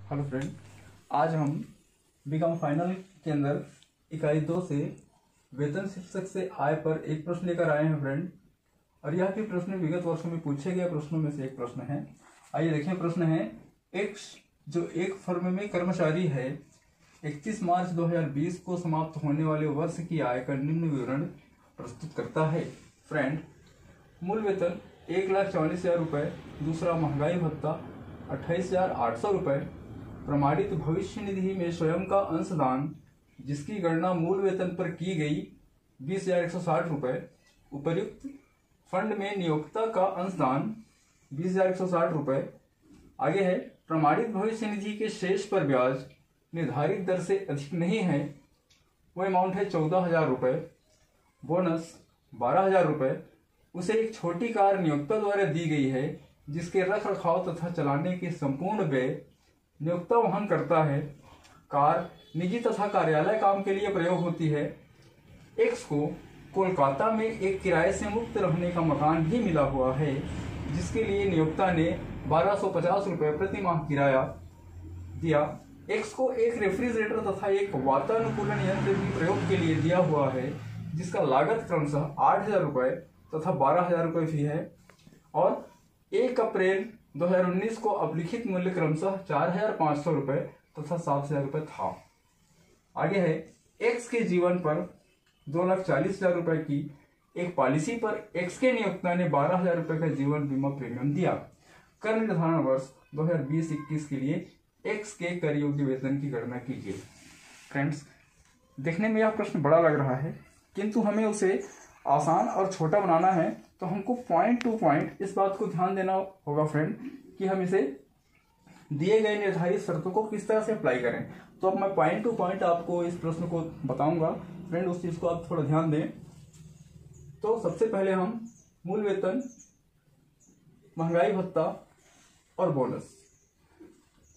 Hello friend, आज हम BCom final के अंदर इकाई 2 से वेतन शीर्षक से आय पर एक प्रश्न लेकर आए हैं फ्रेंड। और यह भी प्रश्न विगत वर्षों में पूछे गए प्रश्नों में से एक प्रश्न है। आइए देखें, प्रश्न है जो एक फर्म में कर्मचारी है 31 मार्च 2020 को समाप्त होने वाले वर्ष की आय का निम्न विवरण प्रस्तुत करता है। फ्रेंड, मूल वेतन 1,44,000 रुपये, दूसरा महंगाई भत्ता 28,800 रुपये, प्रमाणित भविष्य निधि में स्वयं का अंशदान जिसकी गणना मूल वेतन पर की गई 20,160 रुपये, उपर्युक्त फंड में नियोक्ता का अंशदान 20,160 रुपये। आगे है, प्रमाणित भविष्य निधि के शेष पर ब्याज निर्धारित दर से अधिक नहीं है, वह अमाउंट है 14,000 रुपये। बोनस 12,000 रुपये। उसे एक छोटी कार नियोक्ता द्वारा दी गई है जिसके रख रखाव तथा चलाने के संपूर्ण व्यय नियोक्ता वहन करता है। कार निजी तथा कार्यालय काम के लिए प्रयोग होती है। एक्स को कोलकाता में एक किराए से मुक्त रहने का मकान भी मिला हुआ है जिसके लिए नियोक्ता ने 1,250 रुपये प्रति माह किराया दिया। एक्स को एक रेफ्रिजरेटर तथा एक वातानुकूलन यंत्र भी प्रयोग के लिए दिया हुआ है जिसका लागत क्रमशः 8,000 रुपये तथा 12,000 रुपये भी है। और 1 अप्रैल 2019 को अभिलिखित मूल्य क्रमशः 4,500 रुपये तथा 7,000 रुपये था। आगे है, एक्स के जीवन पर 2,40,000 रुपये की एक पॉलिसी पर एक्स के नियोक्ता ने 12,000 रुपये का जीवन बीमा प्रीमियम दिया। कर निर्धारण वर्ष 2020-21 के लिए एक्स के कर योग्य वेतन की गणना कीजिए। फ्रेंड्स, देखने में यह प्रश्न बड़ा लग रहा है किंतु हमें उसे आसान और छोटा बनाना है तो हमको पॉइंट टू पॉइंट इस बात को ध्यान देना होगा फ्रेंड कि हम इसे दिए गए निर्धारित शर्तों को किस तरह से अप्लाई करें। तो अब मैं पॉइंट टू पॉइंट आपको इस प्रश्न को बताऊंगा फ्रेंड, उस चीज को आप थोड़ा ध्यान दें। तो सबसे पहले हम मूल वेतन, महंगाई भत्ता और बोनस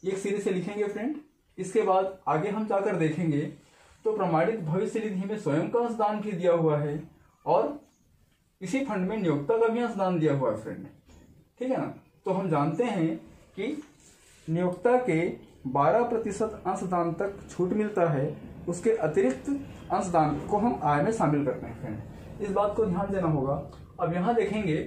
एक सीरीज से लिखेंगे फ्रेंड। इसके बाद आगे हम जाकर देखेंगे तो प्रमाणित भविष्य निधि में स्वयं का अंशदान भी दिया हुआ है और इसी फंड में नियोक्ता का भी अंशदान दिया हुआ है फ्रेंड, ठीक है ना। तो हम जानते हैं कि नियोक्ता के 12% अंशदान तक छूट मिलता है, उसके अतिरिक्त अंशदान को हम आय में शामिल करते हैं फ्रेंड, इस बात को ध्यान देना होगा। अब यहाँ देखेंगे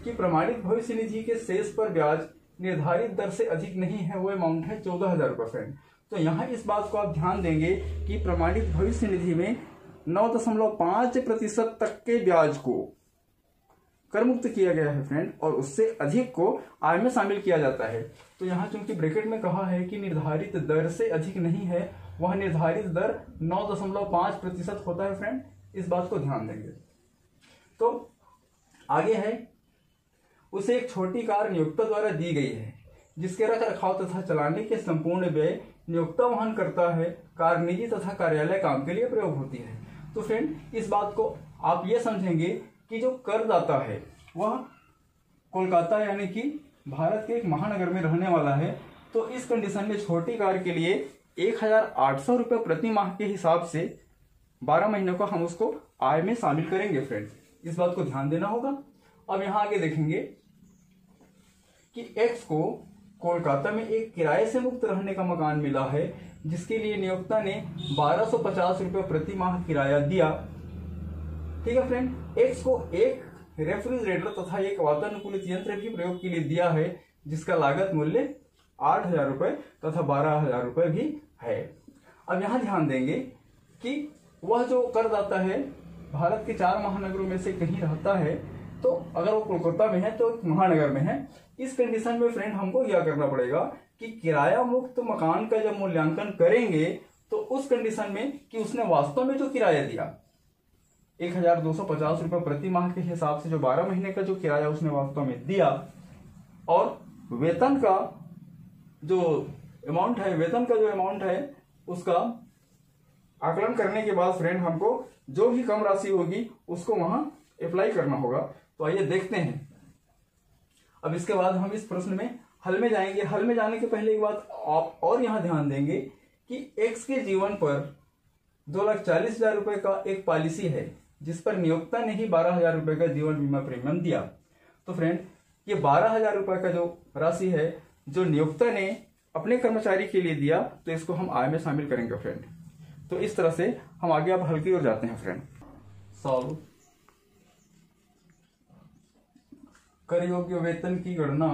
कि प्रमाणित भविष्य निधि के शेष पर ब्याज निर्धारित दर से अधिक नहीं है, वो अमाउंट है 14,000 रुपये फ्रेंड। तो यहाँ इस बात को आप ध्यान देंगे कि प्रमाणित भविष्य निधि में 9.5% तक के ब्याज को कर मुक्त किया गया है फ्रेंड और उससे अधिक को आय में शामिल किया जाता है। तो यहाँ चूंकि ब्रैकेट में कहा है कि निर्धारित दर से अधिक नहीं है, वह निर्धारित दर 9.5% होता है फ्रेंड, इस बात को ध्यान देंगे। तो आगे है, उसे एक छोटी कार नियोक्ता द्वारा दी गई है जिसके रख रखाव तथा चलाने के संपूर्ण व्यय नियोक्ता वहन करता है। कार निजी तथा कार्यालय काम के लिए प्रयोग होती है। तो फ्रेंड, इस बात को आप ये समझेंगे कि जो करदाता है वह कोलकाता यानी कि भारत के एक महानगर में रहने वाला है। तो इस कंडीशन में छोटी कार के लिए 1,800 रुपये प्रति माह के हिसाब से 12 महीनों का हम उसको आय में शामिल करेंगे फ्रेंड, इस बात को ध्यान देना होगा। अब यहाँ आगे देखेंगे कि एक्स को कोलकाता में एक किराए से मुक्त रहने का मकान मिला है जिसके लिए नियोक्ता ने 1,250 रुपये प्रति माह किराया दिया, ठीक है फ्रेंड। एक्स को एक रेफ्रिजरेटर तथा एक वातानुकूलित यंत्र भी प्रयोग के लिए दिया है जिसका लागत मूल्य 8,000 रुपये तथा 12,000 रुपये भी है। अब यहाँ ध्यान देंगे कि वह जो करदाता है भारत के 4 महानगरों में से कहीं रहता है, तो अगर वो कोलकाता में है तो महानगर में है। इस कंडीशन में फ्रेंड हमको क्या करना पड़ेगा कि किराया मुक्त मकान का जब मूल्यांकन करेंगे तो उस कंडीशन में कि उसने वास्तव में जो किराया दिया 1,250 रुपये प्रति माह के हिसाब से जो 12 महीने का जो किराया उसने वास्तव में दिया और वेतन का जो अमाउंट है उसका आकलन करने के बाद फ्रेंड हमको जो भी कम राशि होगी उसको वहां अप्लाई करना होगा। तो आइए देखते हैं। अब इसके बाद हम इस प्रश्न में हल में जाएंगे। हल में जाने के पहले एक बात आप और यहां ध्यान देंगे कि एक्स के जीवन पर 2,40,000 रुपये का एक पॉलिसी है जिस पर नियोक्ता ने ही 12,000 रुपये का जीवन बीमा प्रीमियम दिया। तो फ्रेंड, ये 12,000 रुपये का जो राशि है जो नियोक्ता ने अपने कर्मचारी के लिए दिया तो इसको हम आय में शामिल करेंगे फ्रेंड। तो इस तरह से हम आगे अब हल की ओर जाते हैं फ्रेंड। सॉल्व। कर योग्य वेतन की गणना,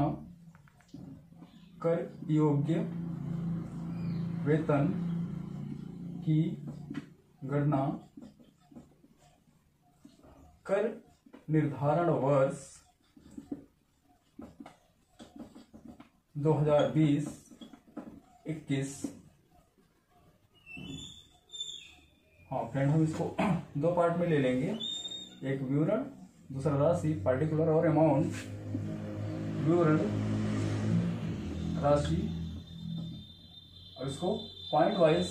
कर योग्य वेतन की गणना कर निर्धारण वर्ष 2020-21। हाँ फ्रेंड, हम इसको दो पार्ट में ले लेंगे, एक विवरण, दूसरा राशि पार्टिकुलर और अमाउंट। विवरण राशि और इसको पॉइंट वाइज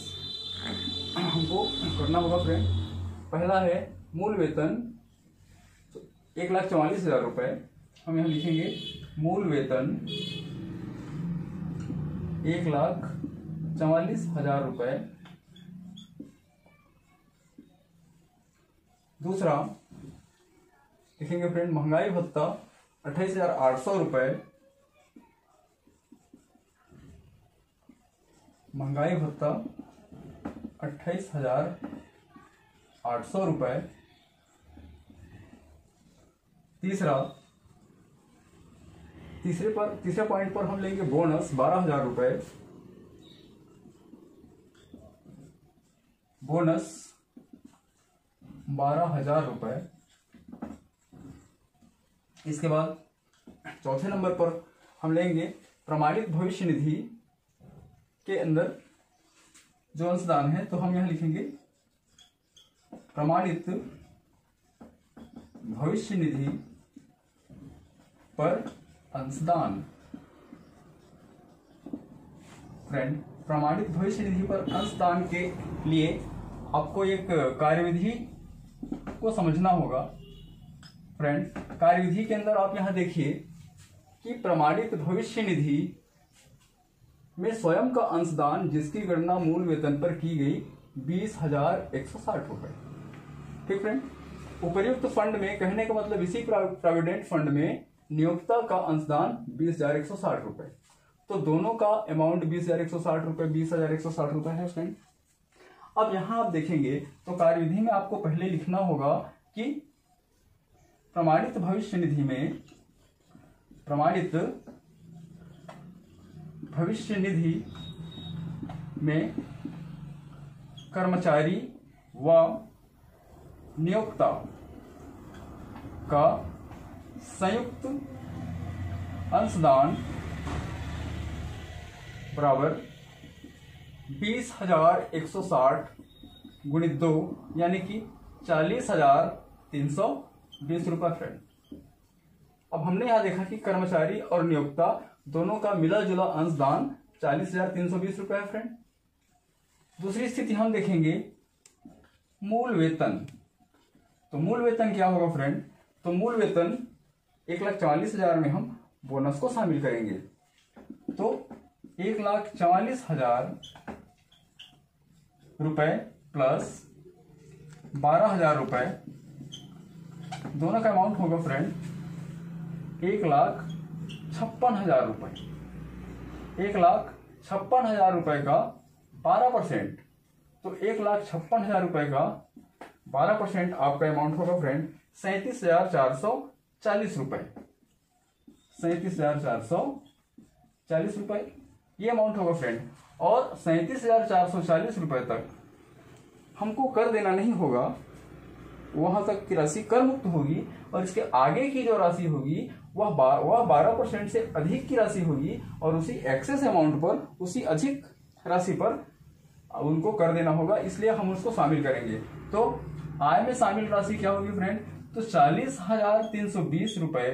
हमको करना होगा फ्रेंड। पहला है मूल वेतन 1,44,000 रुपए। हम यहाँ लिखेंगे मूल वेतन 1,44,000 रुपए। दूसरा लिखेंगे फ्रेंड महंगाई भत्ता 28,800 रुपए। महंगाई भत्ता 28,800 रुपए। तीसरे पॉइंट पर हम लेंगे बोनस 12,000 रुपए। बोनस 12,000 रुपए। इसके बाद चौथे नंबर पर हम लेंगे प्रमाणित भविष्य निधि के अंदर जो अंशदान है, तो हम यहां लिखेंगे प्रमाणित भविष्य निधि पर अंशदान। फ्रेंड, प्रमाणित भविष्य निधि पर अंशदान के लिए आपको एक कार्यविधि को समझना होगा। फ्रेंड, कार्यविधि के अंदर आप यहां देखिए कि प्रमाणित भविष्य निधि में स्वयं का अंशदान जिसकी गणना मूल वेतन पर की गई 20,160 रुपए। ठीक फ्रेंड, उपर्युक्त फंड में कहने का मतलब इसी प्रोविडेंट फंड में नियोक्ता का अंशदान 20,160 रुपए। तो दोनों का अमाउंट 20,160 रुपए 20,160 रुपए है फ्रेंड। अब यहां आप देखेंगे तो कार्यविधि में आपको पहले लिखना होगा कि प्रमाणित भविष्य निधि में, प्रमाणित भविष्य निधि में कर्मचारी व नियोक्ता का संयुक्त अंशदान बराबर 20,160 गुणित 2 यानी कि 40,320 रुपए फ्रेंड। अब हमने यहां देखा कि कर्मचारी और नियोक्ता दोनों का मिला जुला अंशदान 40,320 रुपए है फ्रेंड। दूसरी स्थिति हम देखेंगे मूल वेतन। तो मूल वेतन क्या होगा फ्रेंड? तो मूल वेतन 1,44,000 में हम बोनस को शामिल करेंगे। तो 1,44,000 रुपए प्लस 12,000 रुपए, दोनों का अमाउंट होगा फ्रेंड 1,56,000 रुपए। 1,56,000 रुपए का 12%, तो 1,56,000 रुपए का 12% आपका अमाउंट होगा फ्रेंड 37,440 रुपए। 37,440 रुपए ये अमाउंट होगा फ्रेंड। और 37,440 रुपए तक हमको कर देना नहीं होगा, वहां तक की राशि कर मुक्त होगी। और इसके आगे की जो राशि होगी वह 12% से अधिक की राशि होगी और उसी एक्सेस अमाउंट पर, उसी अधिक राशि पर उनको कर देना होगा, इसलिए हम उसको शामिल करेंगे। तो आय में शामिल राशि क्या होगी फ्रेंड? तो 40,320 रुपए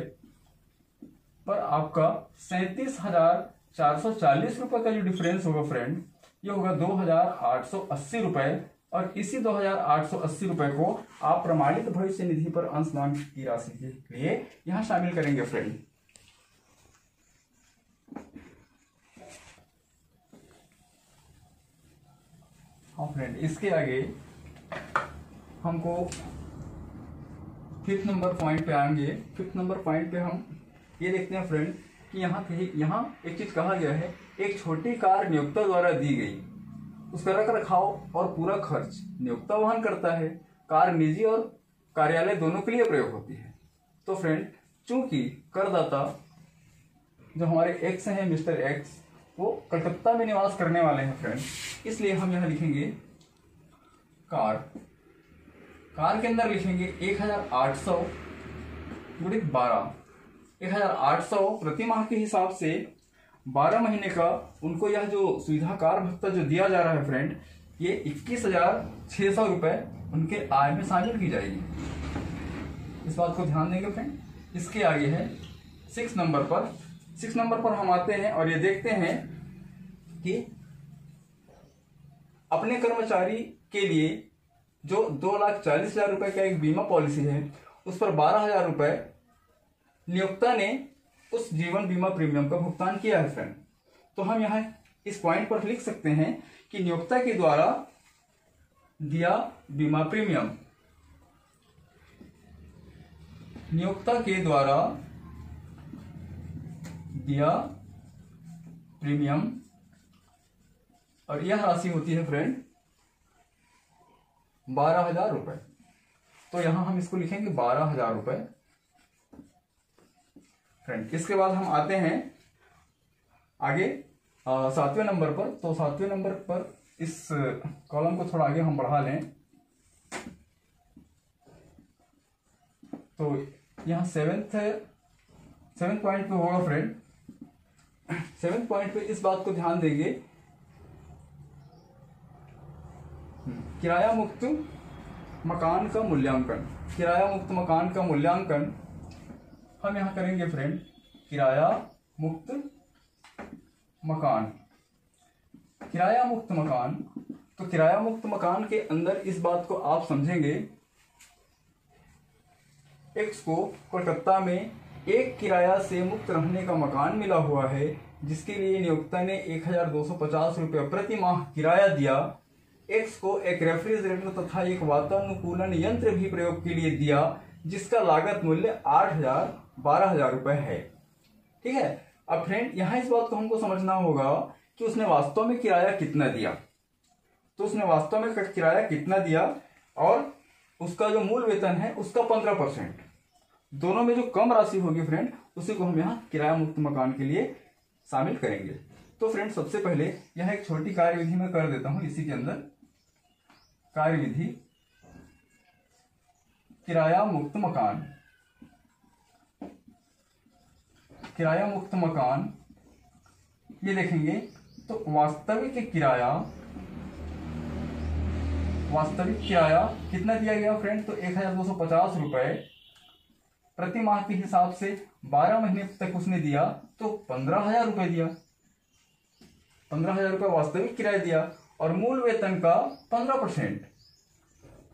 पर आपका 37,440 रुपए का जो डिफरेंस होगा फ्रेंड, ये होगा 2,880 रुपए। और इसी 2,880 रुपए को आप प्रमाणित भविष्य निधि पर अंशदान की राशि के लिए यहां शामिल करेंगे फ्रेंड। हाँ फ्रेंड, इसके आगे हमको 5th नंबर पॉइंट पे आएंगे। 5th नंबर पॉइंट पे हम ये देखते हैं फ्रेंड कि यहाँ एक चीज कहा गया है एक छोटी कार नियोक्ता द्वारा दी गई, उसका रख रखाव और पूरा खर्च नियोक्ता वहन करता है। कार निजी और कार्यालय दोनों के लिए प्रयोग होती है। तो फ्रेंड, चूंकि करदाता जो हमारे एक्स हैं, मिस्टर एक्स, वो कलकत्ता में निवास करने वाले हैं फ्रेंड, इसलिए हम यहाँ लिखेंगे कार के अंदर लिखेंगे 1800 गुणित 12। 1800 प्रति माह के हिसाब से 12 महीने का उनको यह जो सुविधा कार भत्ता जो दिया जा रहा है फ्रेंड, ये 21,600 रुपए उनके आय में शामिल की जाएगी। इस बात को ध्यान देंगे फ्रेंड। इसके आगे है 6 नंबर पर हम आते हैं और ये देखते हैं कि अपने कर्मचारी के लिए जो 2,40,000 रुपए का एक बीमा पॉलिसी है, उस पर 12,000 रुपए नियोक्ता ने उस जीवन बीमा प्रीमियम का भुगतान किया है फ्रेंड। तो हम यहाँ इस पॉइंट पर लिख सकते हैं कि नियोक्ता के द्वारा दिया बीमा प्रीमियम, नियोक्ता के द्वारा दिया प्रीमियम, और यह राशि होती है फ्रेंड 12,000 रुपए। तो यहां हम इसको लिखेंगे 12,000 रुपए फ्रेंड। इसके बाद हम आते हैं आगे 7वें नंबर पर। तो 7वें नंबर पर इस कॉलम को थोड़ा आगे हम बढ़ा लें तो यहाँ 7th पॉइंट पे होगा फ्रेंड। 7th पॉइंट पे इस बात को ध्यान देंगे, किराया मुक्त मकान का मूल्यांकन। किराया मुक्त मकान का मूल्यांकन हम यहां करेंगे फ्रेंड, किराया मुक्त मकान। किराया मुक्त मकान, तो किराया मुक्त मकान के अंदर इस बात को आप समझेंगे, एक्स को कोलकाता में एक किराया से मुक्त रहने का मकान मिला हुआ है, जिसके लिए नियोक्ता ने 1,250 रुपये प्रति माह किराया दिया। एक्स को एक रेफ्रिजरेटर तथा एक वातानुकूलन यंत्र भी प्रयोग के लिए दिया, जिसका लागत मूल्य 12,000 रुपए है। ठीक है। अब फ्रेंड, यहां इस बात को हमको समझना होगा कि उसने वास्तव में किराया कितना दिया। तो उसने वास्तव में किराया कितना दिया और उसका जो मूल वेतन है उसका 15%, दोनों में जो कम राशि होगी फ्रेंड, उसी को हम यहाँ किराया मुक्त मकान के लिए शामिल करेंगे। तो फ्रेंड, सबसे पहले यह एक छोटी कार्यविधि में कर देता हूं। इसी के अंदर कार्यविधि किराया मुक्त मकान, किराया मुक्त मकान ये देखेंगे तो वास्तविक किराया कितना दिया गया फ्रेंड, तो 1,250 रुपए प्रति माह के हिसाब से 12 महीने तक उसने दिया, तो 15,000 रुपए दिया। 15,000 रुपए वास्तविक किराया दिया और मूल वेतन का 15%।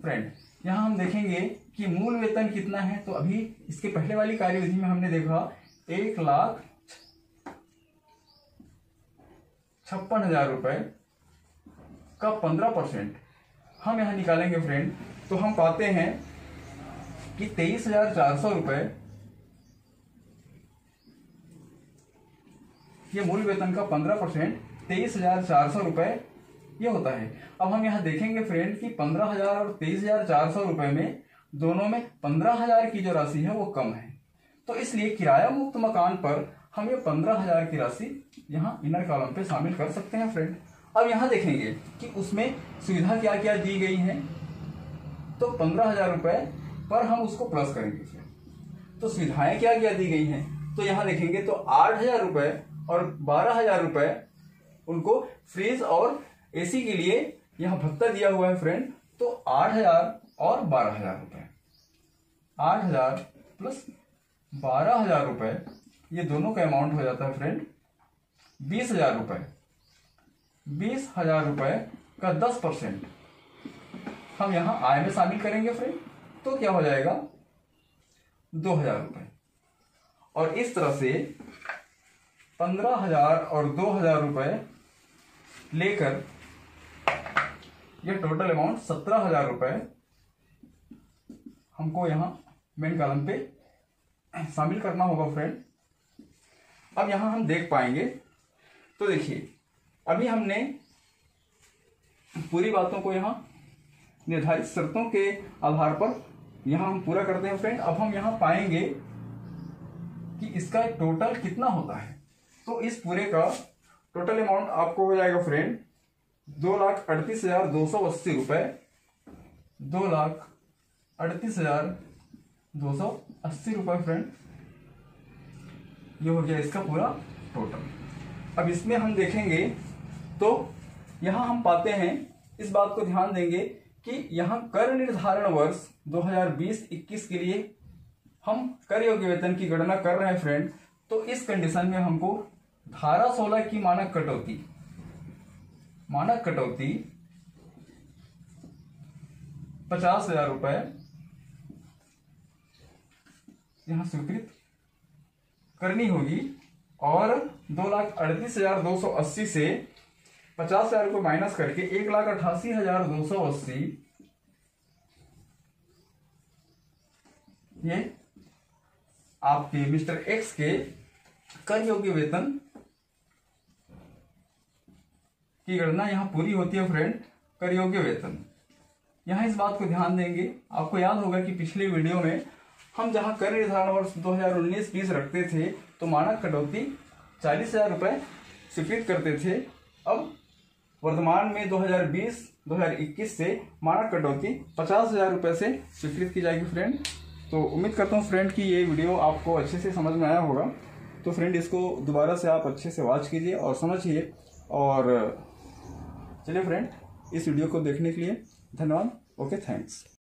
फ्रेंड, यहां हम देखेंगे कि मूल वेतन कितना है। तो अभी इसके पहले वाली कार्यविधि में हमने देखा 1,56,000 रुपए का 15% हम यहां निकालेंगे फ्रेंड, तो हम पाते हैं कि 23,400 रुपए ये मूल वेतन का 15%, 23,400 रुपए ये होता है। अब हम यहां देखेंगे फ्रेंड कि 15,000 और 23,400 रुपए में दोनों में 15,000 की जो राशि है वो कम है। तो इसलिए किराया मुक्त मकान पर हम ये 15,000 की राशि यहाँ इनर कॉलम पे शामिल कर सकते हैं फ्रेंड। अब यहाँ देखेंगे कि उसमें सुविधा क्या क्या दी गई है। तो 15,000 रुपए पर हम उसको प्लस करेंगे फ्रेंड। तो सुविधाएं क्या क्या दी गई हैं, तो यहाँ देखेंगे तो 8,000 रुपए और 12,000 रुपए उनको फ्रिज और एसी के लिए यहाँ भत्ता दिया हुआ है फ्रेंड। तो 8,000 और 12,000 रुपए, 8,000 प्लस 12,000 रुपए, ये दोनों का अमाउंट हो जाता है फ्रेंड 20,000 रुपए। 20,000 रुपए का 10% हम यहाँ आय में शामिल करेंगे फ्रेंड, तो क्या हो जाएगा 2,000 रुपए। और इस तरह से 15,000 और 2,000 रुपए लेकर यह टोटल अमाउंट 17,000 रुपए हमको यहां मेन कॉलम पे शामिल करना होगा फ्रेंड। अब यहां हम देख पाएंगे तो तो देखिए अभी हमने पूरी बातों को यहाँ निर्धारित शर्तों के आधार पर यहाँ हम पूरा करते हैं फ्रेंड। अब हम यहाँ पाएंगे कि इसका टोटल कितना होता है। तो इस पूरे का टोटल अमाउंट आपको हो जाएगा फ्रेंड 2,38,280 रुपए, 2,38,280 रुपए फ्रेंड, ये हो गया इसका पूरा टोटल। अब इसमें हम देखेंगे तो यहां हम पाते हैं, इस बात को ध्यान देंगे कि यहां कर निर्धारण वर्ष 2020-21 के लिए हम कर योग्य वेतन की गणना कर रहे हैं फ्रेंड। तो इस कंडीशन में हमको धारा 16 की मानक कटौती 50,000 रुपए यहां स्वीकृत करनी होगी और 2,38,280 से 50,000 को माइनस करके 1,88,280 ये आपके मिस्टर एक्स के कर योग्य वेतन की गणना यहां पूरी होती है फ्रेंड। कर योग्य वेतन, यहां इस बात को ध्यान देंगे, आपको याद होगा कि पिछले वीडियो में हम जहां कर निर्धारण वर्ष 2019-20 रखते थे तो मानक कटौती 40,000 रुपए स्वीकृत करते थे। अब वर्तमान में 2020-2021 से मानक कटौती 50,000 रुपए से स्वीकृत की जाएगी फ्रेंड। तो उम्मीद करता हूँ फ्रेंड कि ये वीडियो आपको अच्छे से समझ में आया होगा। तो फ्रेंड इसको दोबारा से आप अच्छे से वॉच कीजिए और समझिए। और चलिए फ्रेंड, इस वीडियो को देखने के लिए धन्यवाद। Okay, thanks.